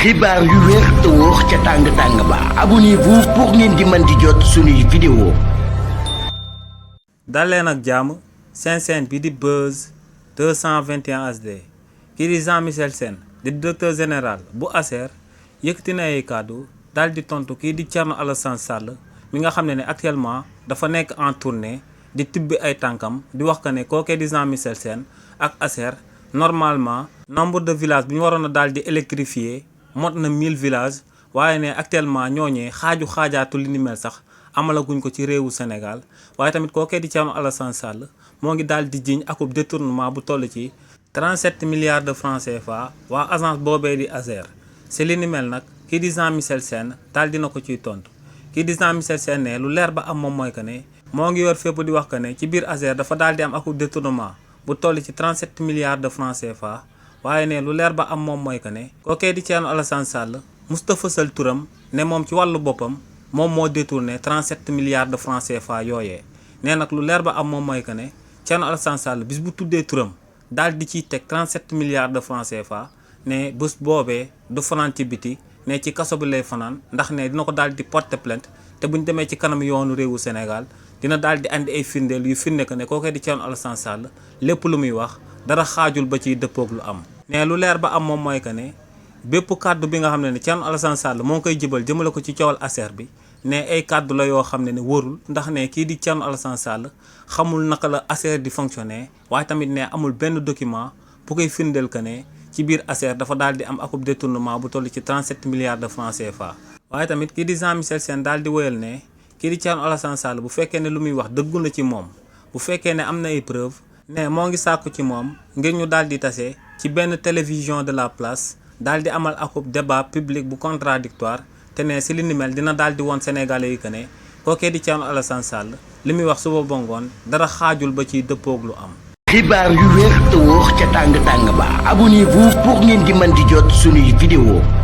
xibaar yu wér te wóor ca tàng ba abonnez-vous pour ngeen di mën di jot suñuy vidéo. daleen ak jàmm seen chaîne bi di Buzz 221 HD kii di Jean Michel Sène di directeur général bu ASER yëkkati na ay kàddu daal di tontu kii di Thierno Alassane Sall mi nga xam ne actuellement dafa nekk en tournée di tibbi ay tànkam di wax que ne kookee di Jean Michel Sène ak ASER normalement nombre de villages bi ñu waroon a daal di électrifier mot na 1000 villages waaye ne actuellement ñooñee xaajaatu li ni mel sax amalaguñ ko ci réewu Sénégal waaye tamit kookee di Thierno Alassane Sall moo ngi daal di jiñ akub détournement bu toll ci 37 milliards de francs CFA waa agence boobee di ASER si li ni mel nag kii di Jean Michel Sène daal dina ko ciy tontu kii di Jean Michel Sène ne lu leer ba am moom mooy que ne moo ngi yor fépp di wax que ne ci biir ASER dafa daal di am akub détournement bu toll ci 37 milliards de francs CFA waaye ne lu leer ba am moom mooy que ne kookee di Thierno Alassane Sall musta fësal turam ne moom ci wàllu boppam moom moo détourné 37 milliards de francs CFA yooyee nee nag lu leer ba am moom mooy que ne Thierno Alassane Sall bis bu tuddee turam daal di ciy teg 37 milliards de francs CFA ne bés boobee du fanaan ci biti ne ci kaso bi lay fanaan ndax ne dina ko daal di porter plainte te buñ demee ci kanam yoonu réewu Sénégal dina daal di andi ay firndeel yu firnde que ne kookee di Thierno Alassane Sall lépp lu muy wax dara xaajul ba ciy dëppoog lu am. ne lu leer ba am moom mooy que ne bépp kàddu bi nga xam ne Thierno Alassane Sall moo ngi koy jëbal jëmale ko ci coowal ASER bi ne ay kàddu la yoo xam ne wóorul ndax ne kii di Thierno Alassane Sall xamul naka la ASER di fonctionner waaye tamit ne amul benn document bu koy firndeel que ne ci biir ASER dafa daal di am akub détournement bu toll ci 37 milliards de francs CFA. waaye tamit kii di Jean Michel Sène daal di wéyal ne kii di Thierno Alassane Sall bu fekkee ne lu muy wax dëggu na ci moom bu fekkee ne am na ay preuve ne moo ngi sàkku ci moom ngir ñu daal di tase ci benn télévision de la place daal di amal akub débat public bu contradictoire te ne si li ni mel dina daal di woon Sénégalais yi que ne kookee di Thierno Alassane Sall li muy wax suba bongoon dara xaajul ba ciy dëppoog lu am. xibaar yu wér te wóor ca tàng ba abonnez-vous pour ngeen di mën di jot suñuy vidéo.